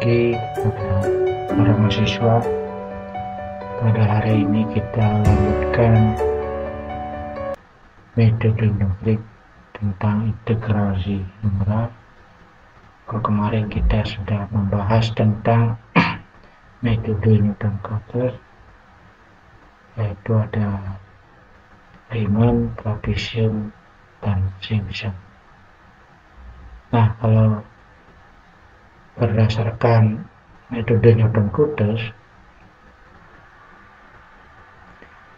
pagi kepada para mahasiswa. Pada hari ini kita lanjutkan metode numerik tentang integrasi numeral. Kalau kemarin kita sudah membahas tentang metode Newton-Cotes, yaitu ada Riemann, Trapezzium, dan Simpson. Nah, kalau berdasarkan metode Newton-Cotes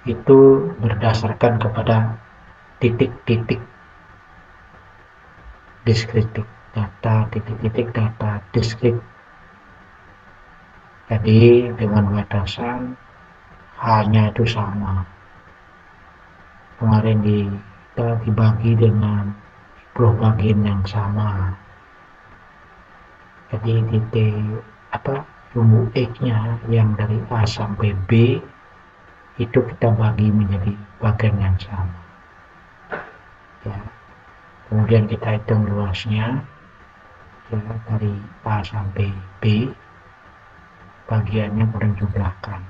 itu berdasarkan kepada titik-titik diskritik data, titik-titik data diskrit. Jadi dengan batasan hanya itu sama. Kemarin kita dibagi dengan 10 bagian yang sama. Jadi titik sumbu X-nya yang dari A sampai B itu kita bagi menjadi bagian yang sama. Ya. Kemudian kita hitung luasnya, ya, dari A sampai B, bagiannya kemudian jumlahkan.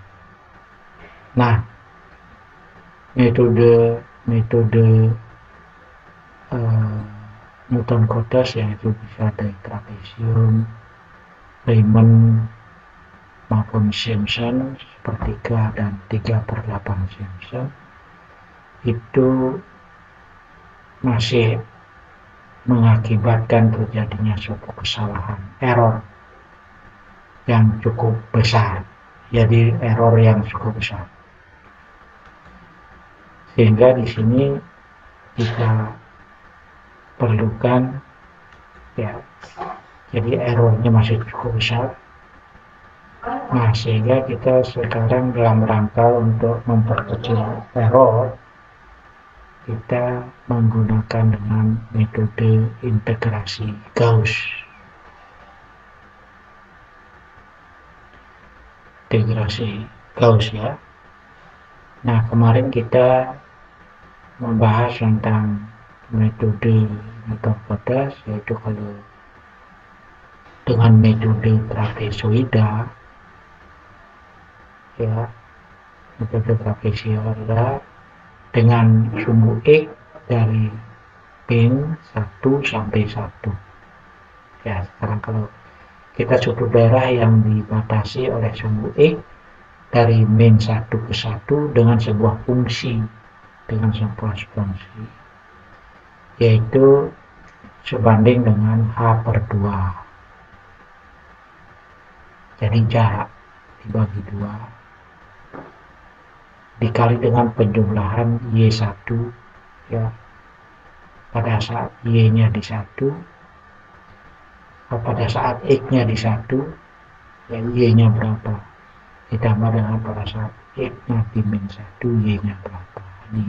Nah, metode Newton-Cotes yaitu bisa dari Trapezzium, Riemann maupun Simpson, sepertiga dan 3/8 Simpson, itu masih mengakibatkan terjadinya suatu kesalahan, error yang cukup besar. Jadi error yang cukup besar. Sehingga di sini kita perlukan, ya, jadi errornya masih cukup besar. Nah, sehingga kita sekarang dalam rangka untuk memperkecil error, kita menggunakan dengan metode integrasi Gauss. Integrasi Gauss, ya. Nah, kemarin kita membahas tentang metode Newton-Cotes, yaitu kalau dengan metode trapezoida, ya, metode trapezoida dengan sumbu X dari min 1 sampai 1. Ya, sekarang kalau kita suatu daerah yang dibatasi oleh sumbu X dari min 1 ke 1 dengan sebuah fungsi, yaitu sebanding dengan H/2. Jadi jarak dibagi 2 dikali dengan penjumlahan Y1, ya, pada saat Y-nya di 1, pada saat X-nya di 1, ya, Y-nya berapa, ditambah dengan pada saat X-nya di min 1, Y-nya berapa. Ini,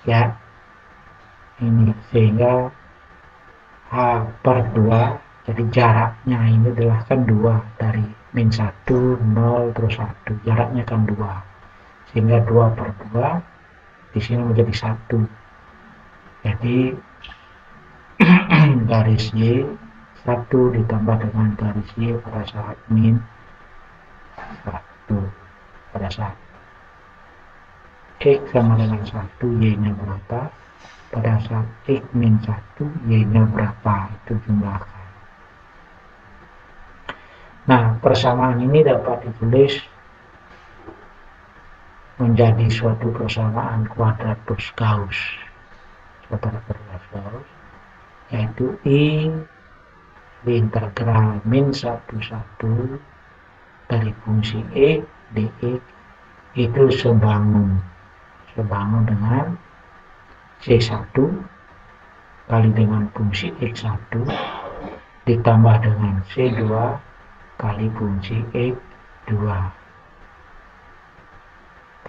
ya, ini sehingga H/2, jadi jaraknya ini adalah kan 2 dari min 1, 0, terus 1, jaraknya kan 2, sehingga 2/2 di sini menjadi 1. Jadi garis Y 1 ditambah dengan garis Y pada saat min 1, pada saat X sama dengan 1, Y-nya berapa, pada saat X min 1, Y-nya berapa, itu jumlahkan. Nah, persamaan ini dapat ditulis menjadi suatu persamaan kuadratus Gauss. Yaitu I integral min 1 dari fungsi X dx itu sebangun dengan C1 kali dengan fungsi X1 ditambah dengan C2 kali fungsi X2.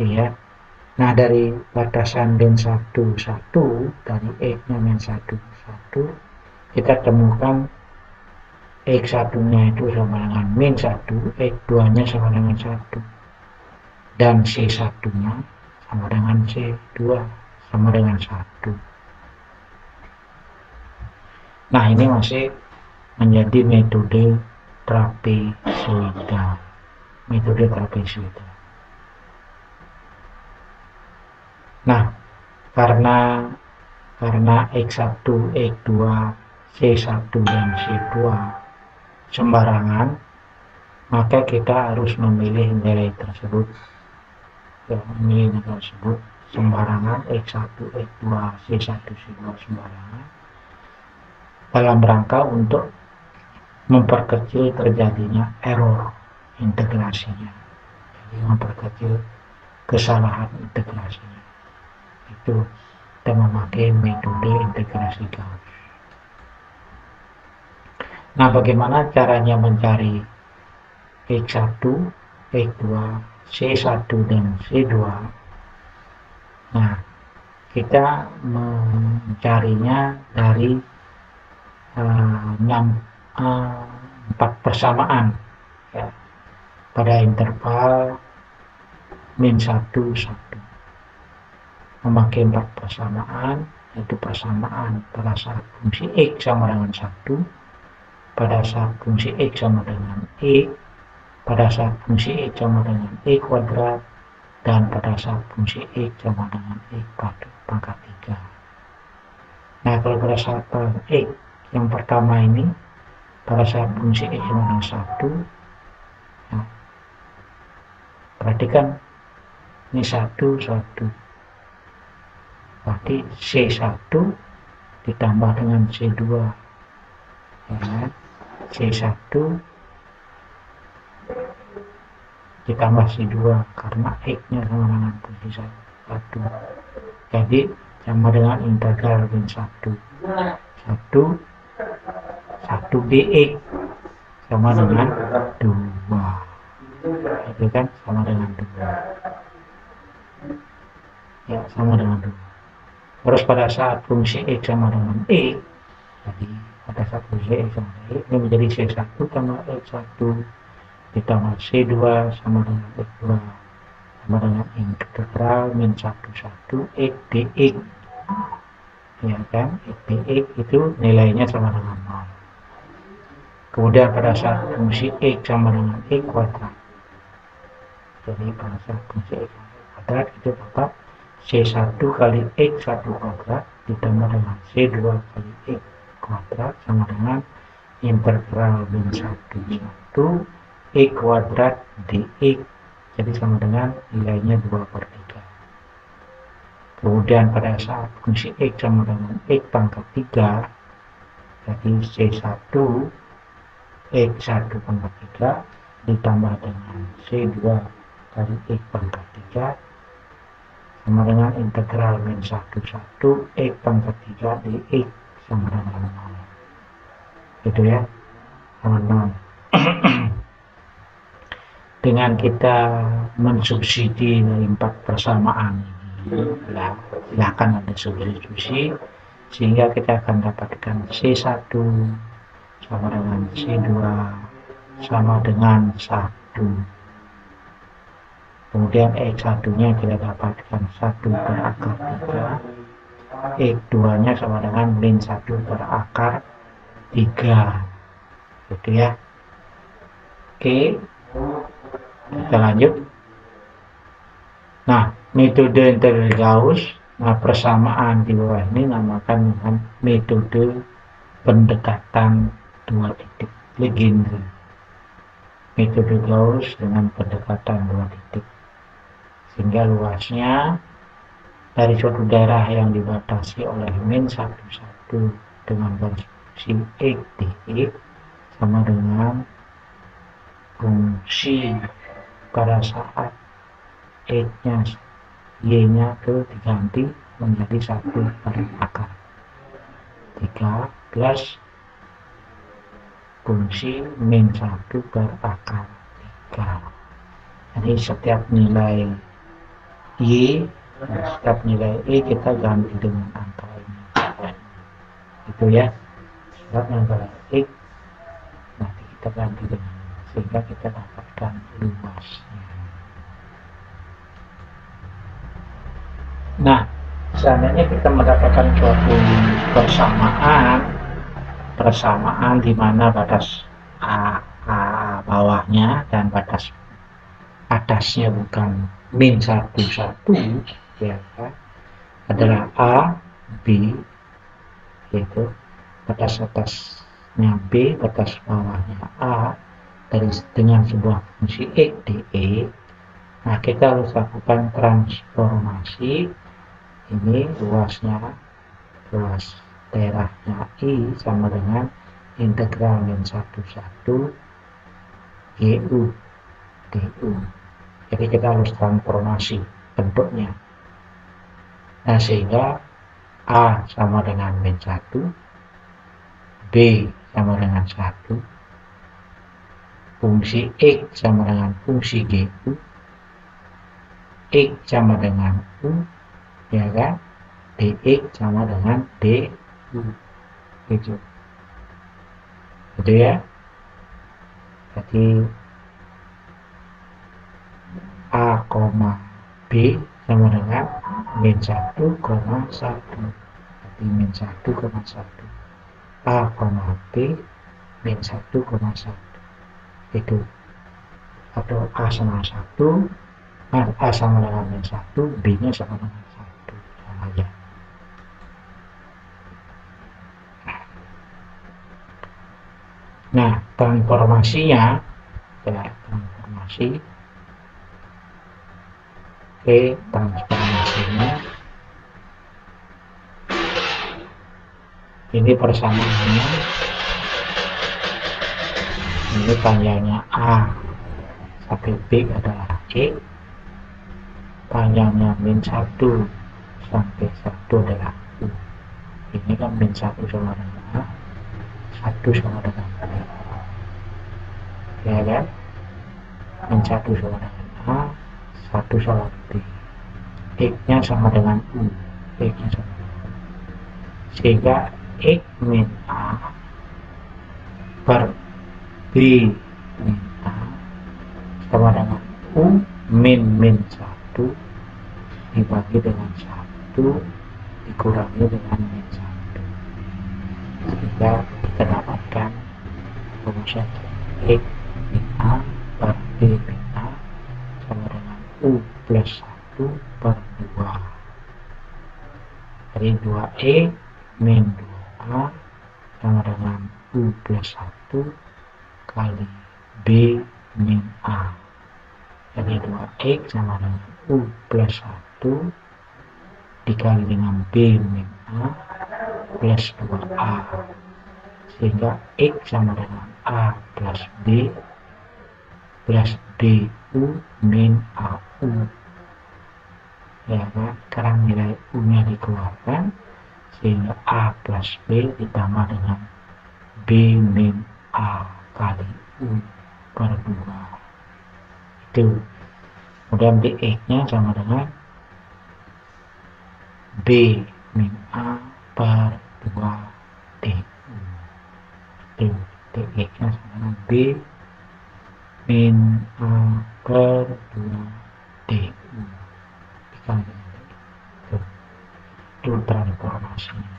Ya. Nah, dari batasan min 1, 1 dari X-nya min 1, 1, kita temukan X1-nya itu sama dengan min 1, X2-nya sama dengan 1, dan C1-nya sama dengan C2 sama dengan 1. Nah, ini masih menjadi metode trapezoida. Metode trapezoida. Nah, karena X1, X2, C1 dan C2 sembarangan, maka kita harus memilih nilai tersebut. Ya, memilih nilai tersebut sembarangan, X1, X2, C1, C2 sembarangan, dalam rangka untuk memperkecil terjadinya error integrasinya. Jadi memperkecil kesalahan integrasinya. Itu kita memakai metode integrasi Gauss. Nah, bagaimana caranya mencari X1, X2, C1 dan C2? Nah, kita mencarinya dari 4 persamaan ya, pada interval min 1, 1. Memakai 4 persamaan, yaitu persamaan pada saat fungsi X sama dengan 1, pada saat fungsi X sama dengan E, pada saat fungsi X sama dengan E kuadrat, dan pada saat fungsi X sama dengan X pangkat 3. Nah, kalau pada saat X yang pertama ini, pada saat fungsi X sama dengan 1, ya, perhatikan ini 1, 1. Berarti C1 ditambah dengan C2, ya, C1 ditambah C2 karena X-nya sama dengan fungsi 1. Jadi sama dengan integral min 1 dx sama dengan 2. Itu kan sama dengan 2. Ya, sama dengan 2. Terus pada saat fungsi X sama dengan E, jadi pada saat fungsi X sama dengan E, ini menjadi C1 tambah X1 ditambah C2 sama dengan X2 sama dengan integral min 1 X dx. Ya kan, X dx itu nilainya sama dengan 0. Kemudian pada saat fungsi X sama dengan X kuadrat, jadi pada saat fungsi X kuadrat itu dapat C1 kali X1 kuadrat ditambah dengan C2 kali X kuadrat sama dengan integral min 1 X kuadrat dx, jadi sama dengan nilainya 2/3. Kemudian pada saat fungsi X sama dengan X pangkat 3, jadi C1 X1 pangkat 3 ditambah dengan C2 kali X pangkat 3 sama dengan integral min 1 X pangkat 3 dx sama dengan 0. Gitu ya, sama 0. Dengan kita mensubsidi dari 4 persamaan ini, ya, silahkan ada substitusi, sehingga kita akan dapatkan C1 sama dengan C2 sama dengan 1. Kemudian X1 nya kita dapatkan 1 per akar 3, X2 nya sama dengan min 1 per akar 3, gitu ya. Oke, kita lanjut. Nah, metode integral Gauss, nah persamaan di bawah ini namakan dengan metode pendekatan 2 titik, Legendre. Metode Gauss dengan pendekatan 2 titik, sehingga luasnya dari suatu daerah yang dibatasi oleh min 1 dengan fungsi X dx sama dengan fungsi pada saat X-nya Y-nya itu diganti menjadi 1 per akar 3 plus fungsi min 1 per akar 3. Jadi setiap nilai Y, setiap nilai E kita ganti dengan angka ini, itu ya. Setiap nilai X nanti kita ganti dengan ini, sehingga kita dapatkan luasnya. Nah, seandainya kita mendapatkan suatu persamaan persamaan di mana batas bawahnya dan batas atasnya bukan min 1, 1 ya kan? Adalah A, B, yaitu batas atasnya B, batas bawahnya A dengan sebuah fungsi X dE. Nah, kita harus lakukan transformasi ini ruas daerahnya I sama dengan integral min 1 GU DU. Jadi kita harus transformasi bentuknya. Nah, sehingga A sama dengan min 1, B sama dengan 1, fungsi X sama dengan fungsi GU, X sama dengan U, ya kan? DX sama dengan DU, gitu. Gitu ya. Jadi A, B sama dengan min 1, 1. Jadi min 1,1. A, B min 1,1. Itu. Atau A sama 1, A sama dengan min 1, B nya sama dengan 1. Sama aja. Nah, transformasinya ya, transformasinya ini persamaannya, ini panjangnya A sampai B adalah X, panjangnya min 1 sampai 1 adalah U. Ini kan min 1 sama dengan A, 1 sama dengan B, ya kan? Min 1 sama dengan A, 1 sama B, X nya sama dengan U, X nya sama dengan U. Sehingga X min A per B min A sama dengan U min 1 dibagi dengan 1 dikurangi dengan min 1, sehingga kita dapatkan rumusan X min A per B min A sama dengan U plus 1 per 2. Jadi 2E min 2A sama dengan U plus 1 kali B min A. Jadi 2X sama dengan U plus 1 dikali dengan B min A plus 2A. Sehingga X sama dengan A plus B plus BU min AU. Ya kan? Sekarang nilai U nya dikeluarkan, sehingga A plus B ditambah dengan B min A kali U per 2. Itu. Kemudian dx nya sama dengan B min A per 2 DU. Itu. dx nya sama dengan B min A per 2 DU. Dikali itu transformasinya.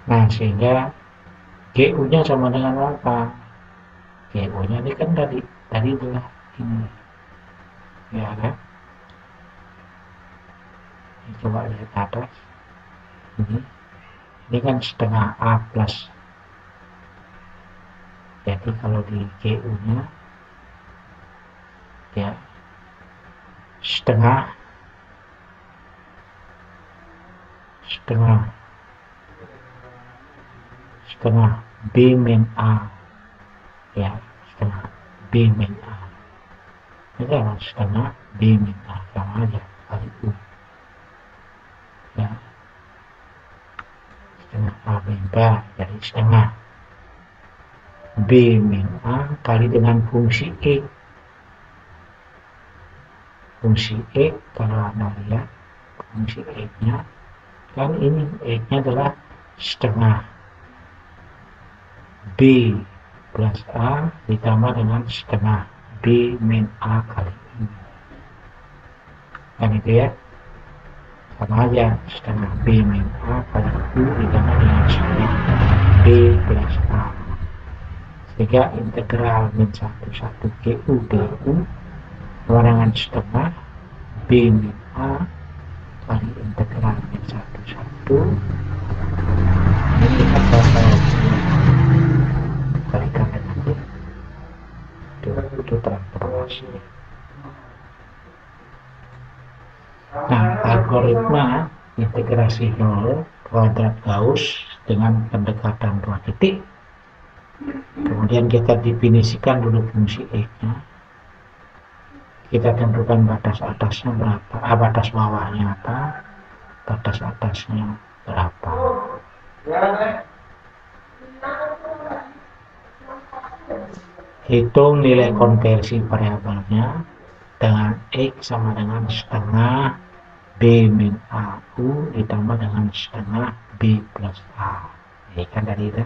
Nah, sehingga GU nya sama dengan apa? GU nya ini kan tadi adalah ini, ya kan? Ini coba lihat atas ini kan setengah A plus, jadi kalau di GU nya ya setengah B min A, ya setengah B min A, ini kan setengah B min A sama aja kali U, ya setengah A min B, jadi setengah B min A kali dengan fungsi X. Fungsi X, kalau Anda lihat fungsi X nya kan ini, X nya adalah setengah B plus A ditambah dengan setengah B min A kali ini, kan itu ya. sama aja, setengah B min A kali U ditambah dengan setengah B plus A, sehingga integral min 1 GU DU sama dengan setengah B min A kali integral min 1 ini apa kalikan dengan itu transformasi. Nah, algoritma integrasi nol kuadrat Gauss dengan pendekatan 2 titik. Kemudian kita definisikan dulu fungsi x-nya. Kita tentukan batas atasnya berapa, batas bawahnya apa, batas atasnya berapa. Hitung nilai konversi variabelnya dengan X sama dengan setengah B min AU ditambah dengan setengah B plus A. Ini kan dari itu.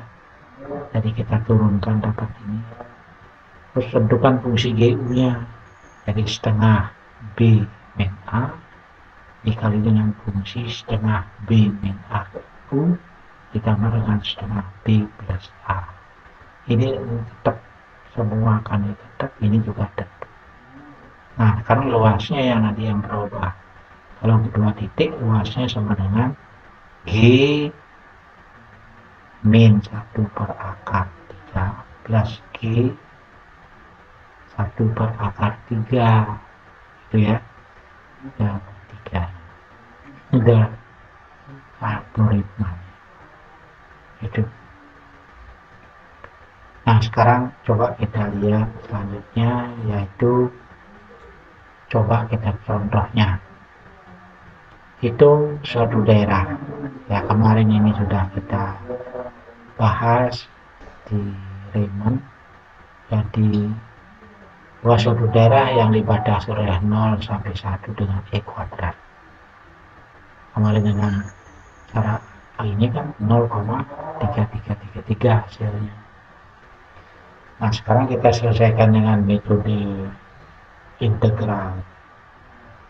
Jadi kita turunkan dapat ini. Terus tentukan fungsi GU-nya. Jadi setengah B min A dikali dengan fungsi setengah B min AU ditambah dengan setengah B plus A. Ini tetap semua kan tetap, ini juga tetap. Nah, karena luasnya yang nanti yang berubah. Kalau 2 titik luasnya sama dengan G min 1 per akar 3 plus G 1 per akar 3 itu ya. Dan 3 udah algoritma itu. Nah, sekarang coba kita lihat selanjutnya, yaitu coba kita contohnya. Itu suatu daerah. Ya, kemarin ini sudah kita bahas di Riemann. Jadi suatu daerah yang dibatasi oleh 0 sampai 1 dengan E kuadrat. Kemarin dengan cara ini kan 0,3333 hasilnya. Nah, sekarang kita selesaikan dengan metode integral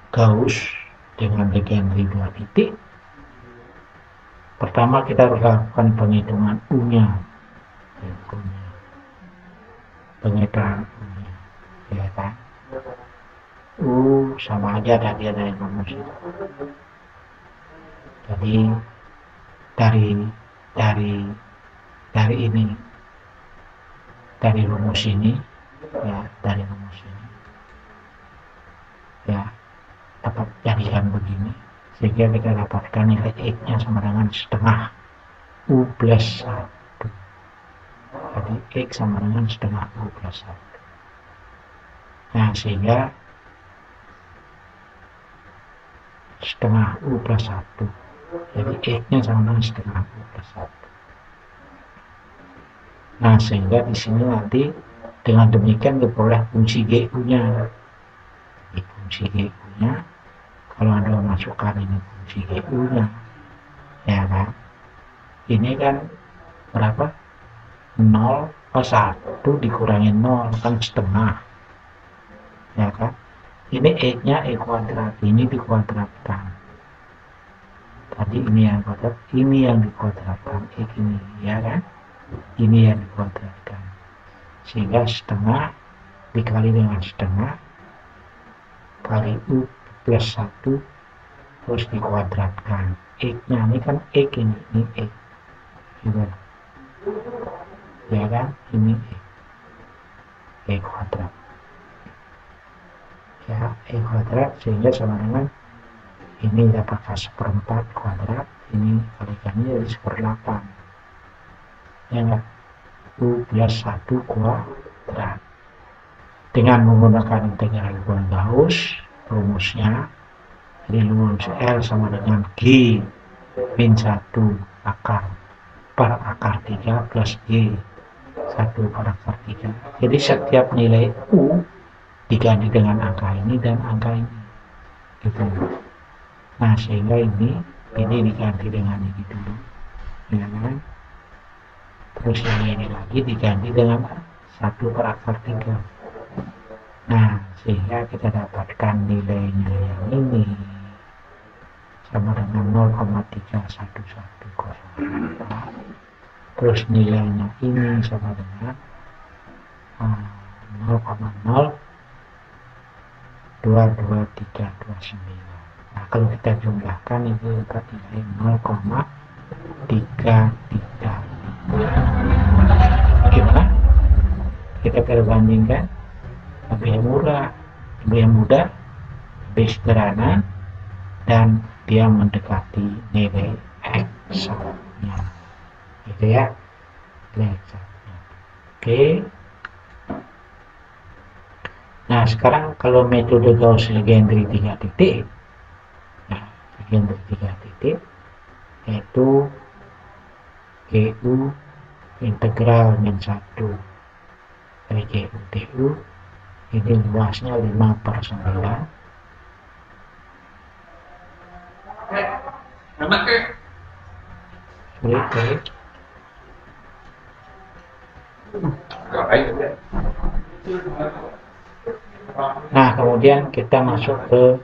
Gauss dengan Legendre 2 titik. Pertama kita harus lakukan penghitungan U-nya. Penghitungan U-nya. Ya kan? U sama aja tadi ada yang rumus itu. Jadi dari ini, dari rumus ini, ya, dari rumus ini, ya, dapat jadikan begini, sehingga kita dapatkan nilai X-nya sama dengan setengah U plus 1. Jadi X sama dengan setengah U plus 1. Nah, sehingga setengah U plus 1. Jadi X-nya sama dengan setengah U plus 1. Nah, sehingga di sini nanti dengan demikian diperoleh fungsi GU-nya. Di fungsi GU-nya, kalau Anda masukkan ini fungsi GU-nya, ya kan? Ini kan berapa? 0 per 1 dikurangi 0 kan setengah. Ya kan? Ini X-nya E kuadrat, ini dikuadratkan. Tadi ini yang kuadrat, ini yang dikuadratkan, X ini, ya kan? Ini yang dikuadratkan, sehingga setengah dikali dengan setengah kali U plus 1 terus dikuadratkan. X-nya ini kan X ini X juga, ya kan? Ini X kuadrat, ya, X kuadrat, sehingga sama dengan ini dapatkan 1/4 kuadrat, ini kalikannya jadi 1/8. Ya enggak? U plus 1 kuadrat. Dengan menggunakan integral Gauss, rumusnya, jadi rumus L sama dengan G min 1 akar per akar 3 plus G 1 per akar 3. Jadi setiap nilai U diganti dengan angka ini dan angka ini. Gitu. Nah, sehingga ini diganti dengan ini dulu. Ya kan? Terus yang ini lagi diganti dengan 1 per akar 3. Nah, sehingga kita dapatkan nilainya yang ini. sama dengan 0,31104. Terus nilainya ini sama dengan 0,02239. Nah, kalau kita jumlahkan itu dapat nilai 0,33. Gimana? Kita perbandingkan lebih murah, lebih mudah, lebih sederhana, dan dia mendekati nilai eksaknya, gitu ya, nilai eksaknya. Oke. Nah, sekarang kalau metode Gauss-Legendre 3 titik, nah, Legendre 3 titik yaitu GU integral min 1 dari GU TU, ini luasnya 5/9. Sulit. Nah, kemudian kita masuk ke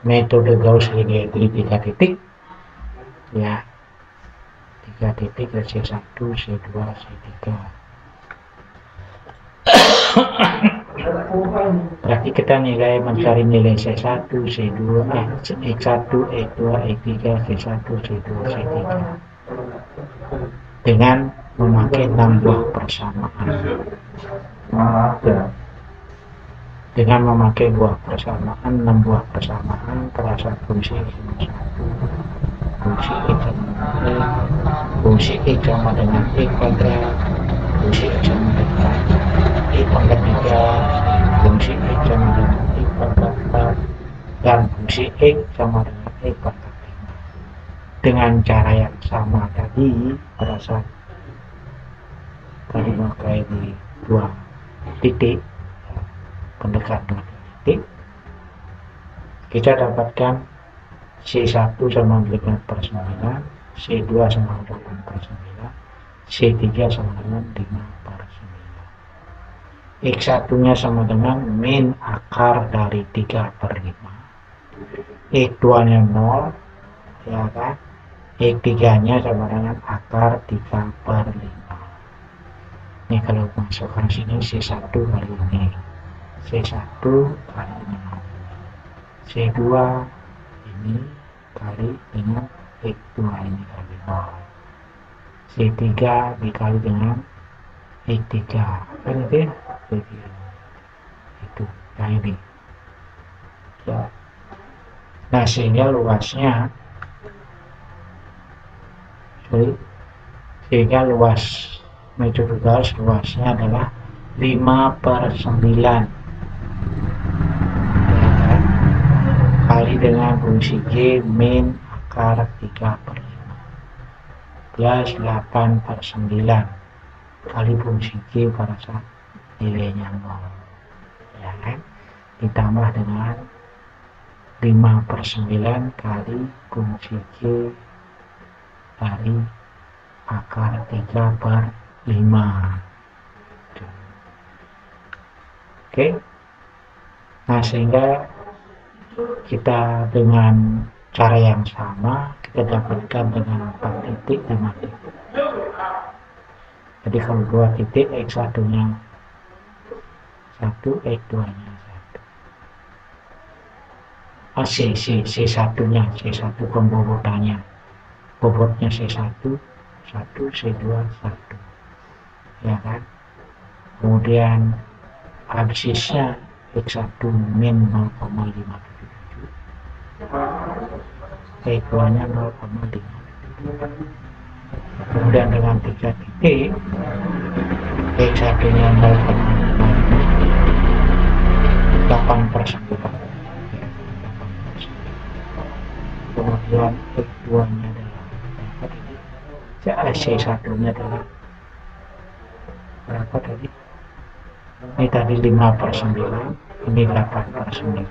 metode Gauss-Legendre 3 titik, ya, 3 titik C1, C2, C3. Berarti kita mencari nilai C1, C2, X1, X2, X3, C1, C2, C3 dengan memakai 6 buah persamaan. Dengan memakai 6 buah persamaan terhadap fungsi X1, fungsi X sama dengan fungsi X sama dengan X kuadrat, fungsi X sama dengan X pangkat 3, fungsi X sama dengan X pangkat 4, dan fungsi X sama dengan X pangkat 5. Dengan cara yang sama tadi, pada saat tadi memakai di 2 titik, pendekat 2 titik, kita dapatkan C1 sama 8/9, C2 sama 8/9, C3 sama dengan 5/9. X1 nya sama dengan min akar dari 3/5, X2 nya 0, ya kan, X3 nya sama dengan akar 3/5. Ini kalau masukkan sini C1 kali ini, C1 kali dengan C2 ini kali dengan X2 ini kali 0, C3 dikali dengan X3, kan itu ya, itu, nah ini ya. Nah, sehingga luasnya, luas metode Gauss luasnya adalah 5/9 kali dengan fungsi G min akar 3/5 plus 8/9 kali fungsi G pada saat nilainya 0, ya kan, ditambah dengan 5/9 kali fungsi G dari akar 3/5. Oke. Nah, sehingga kita dengan cara yang sama kita dapatkan dengan 4 titik, 5 titik. Jadi kalau 2 titik, X1 nya 1, X2 nya 1. C1 nya, C1 pembobotannya, bobotnya C1, 1, C2, 1, ya kan. Kemudian absisnya X1 min 0,577, X2 nya 0,577. Kemudian dengan 3 titik, X1 nya 0,8/9, kemudian X2 nya adalah berapa tadi? C1 nya adalah berapa tadi? Ini tadi 5/9, ini 8/9,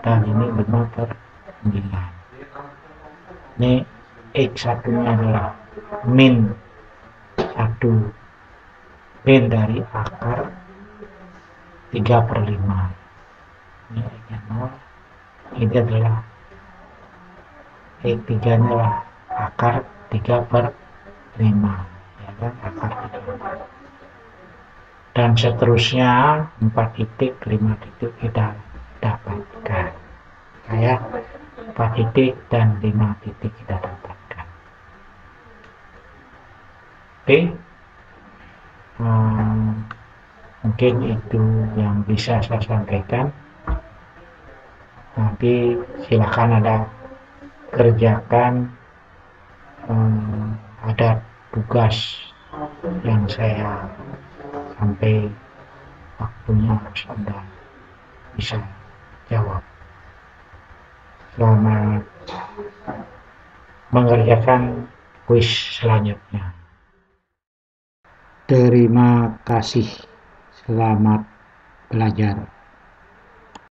dan ini 5/9. Ini X1 nya adalah min 1, min dari akar 3/5, ini X nya 0, ini adalah T3 nya lah akar 3/5, ya kan, akar 3. Dan seterusnya 4 titik 5 titik kita dapatkan, ya, 4 titik dan 5 titik kita dapatkan. Oke, mungkin itu yang bisa saya sampaikan. Nanti silakan ada kerjakan, ada tugas yang saya sampai waktunya harus Anda bisa jawab. Selamat mengerjakan kuis selanjutnya. Terima kasih. Selamat belajar.